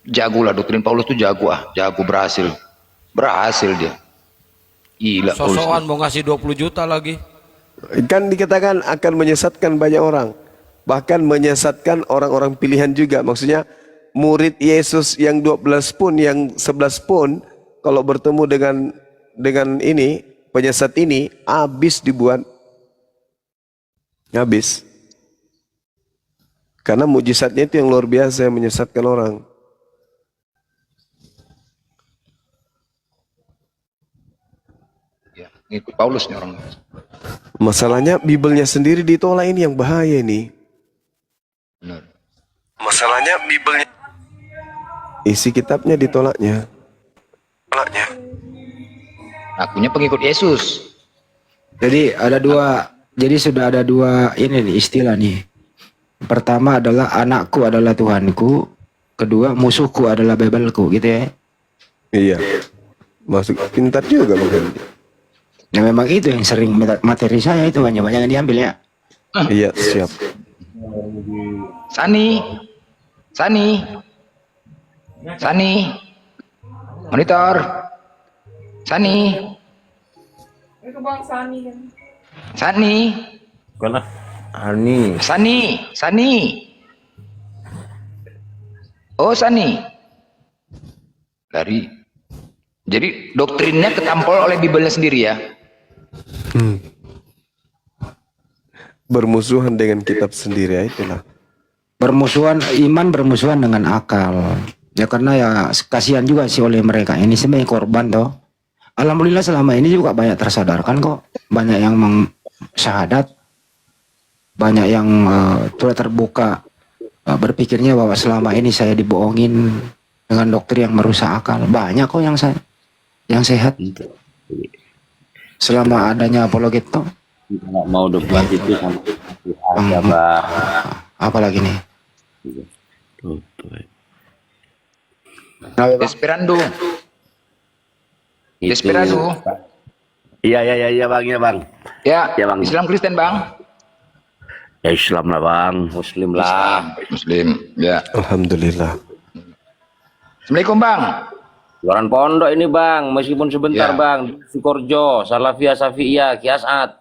Speaker 4: Jago lah doktrin Paulus tuh jago jago, berhasil dia. Gila Paulus.
Speaker 3: Sosokan mau ngasih 20 juta lagi.
Speaker 2: Kan dikatakan akan menyesatkan banyak orang, bahkan menyesatkan orang-orang pilihan juga. Maksudnya murid Yesus yang 12 pun, yang 11 pun, kalau bertemu dengan ini penyesat ini, habis dibuat, habis. Karena mujizatnya itu yang luar biasa, yang menyesatkan orang.
Speaker 4: Ya, ngikut Paulus nih orang.
Speaker 2: Masalahnya Bibelnya sendiri ditolak, ini yang bahaya ini.
Speaker 4: Benar.
Speaker 2: Masalahnya Bibelnya, isi kitabnya ditolaknya.
Speaker 4: Akunya pengikut Yesus.
Speaker 5: Jadi sudah ada dua ini nih istilah nih. Pertama adalah anakku adalah Tuhanku, kedua musuhku adalah Bebelku, gitu ya.
Speaker 2: Iya. Masuk pintar juga mungkin.
Speaker 5: Ya memang itu yang sering materi saya itu banyak-banyak yang diambil ya.
Speaker 2: Iya, siap.
Speaker 4: Sani, monitor, Sani,
Speaker 6: Itu Bang Sani kan.
Speaker 4: Sani. Oh Sani. Jadi doktrinnya ketampol oleh Bibelnya sendiri ya.
Speaker 2: Bermusuhan dengan kitab sendiri, ya itulah.
Speaker 5: Iman bermusuhan dengan akal. Ya karena ya kasihan juga sih oleh mereka. Ini sebenarnya korban toh. Alhamdulillah selama ini juga banyak tersadarkan kok. Banyak yang syahadat. Banyak yang sudah terbuka berpikirnya bahwa selama ini saya dibohongin dengan doktrin yang merusak akal. Banyak kok yang sehat. Selama adanya apologet toh.
Speaker 7: Nggak mau debat itu sama aja Bang.
Speaker 5: Apalagi nih?
Speaker 4: Desperando.
Speaker 7: Iya Bang, ya Bang.
Speaker 4: Ya,
Speaker 7: Ya, Bang.
Speaker 4: Islam Kristen Bang.
Speaker 7: Ya Islam lah Bang, Muslim lah.
Speaker 4: Muslim. Ya.
Speaker 2: Alhamdulillah.
Speaker 4: Assalamualaikum Bang.
Speaker 7: Luaran pondok ini Bang, meskipun sebentar
Speaker 4: Ya.
Speaker 7: Bang. Sukorjo, Salafiyah, Safiyah, Kiasat.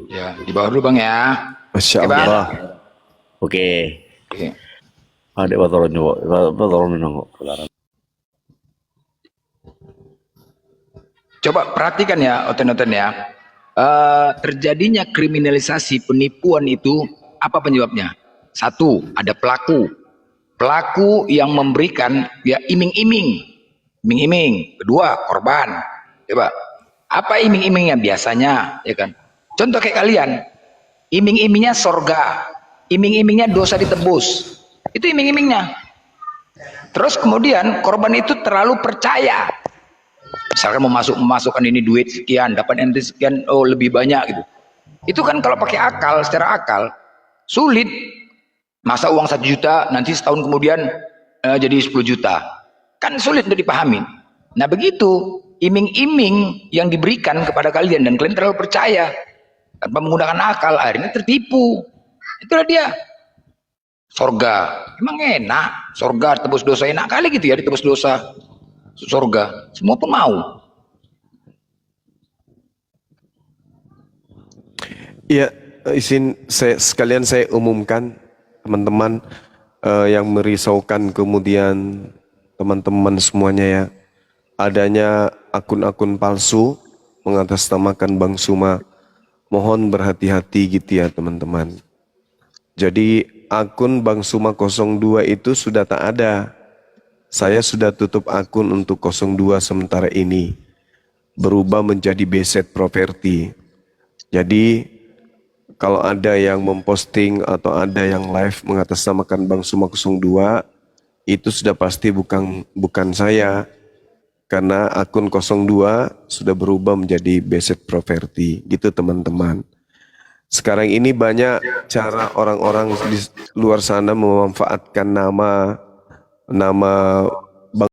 Speaker 4: Ya, di bawah dulu Bang ya.
Speaker 2: Masya
Speaker 4: Oke, Bang.
Speaker 2: Allah.
Speaker 7: Oke.
Speaker 4: Oke.
Speaker 7: Adek batoron nyoba, batoron nongok.
Speaker 4: Coba perhatikan ya, oten-oten ya. Terjadinya kriminalisasi penipuan itu apa penyebabnya? Satu, ada pelaku. Pelaku yang memberikan ya iming-iming. Kedua, korban. Coba. Apa iming-imingnya biasanya, ya kan? Contoh kayak kalian. Iming-imingnya sorga. Iming-imingnya dosa ditebus. Itu iming-imingnya. Terus kemudian korban itu terlalu percaya. Misalkan memasukkan ini duit sekian, dapat ente sekian, oh lebih banyak gitu. Itu kan kalau pakai akal, secara akal sulit. Masa uang 1 juta nanti setahun kemudian jadi 10 juta. Kan sulit untuk dipahami. Nah begitu iming-iming yang diberikan kepada kalian dan kalian terlalu percaya tanpa menggunakan akal, akhirnya tertipu. Itulah dia. Sorga, emang enak. Sorga tebus dosa, enak kali gitu ya ditebus dosa. Sorga, semua pun mau.
Speaker 2: Iya, sekalian saya umumkan teman-teman yang merisaukan, kemudian teman-teman semuanya ya, adanya akun-akun palsu mengatasnamakan Bang Suma. Mohon berhati-hati gitu ya teman-teman. Jadi akun Bang Suma 02 itu sudah tak ada. Saya sudah tutup akun untuk 02 sementara ini. Berubah menjadi Beset Property. Jadi kalau ada yang memposting atau ada yang live mengatasnamakan Bang Suma 02, itu sudah pasti bukan saya. karena akun 02 sudah berubah menjadi Beset Property gitu teman-teman. Sekarang ini banyak cara orang-orang di luar sana memanfaatkan nama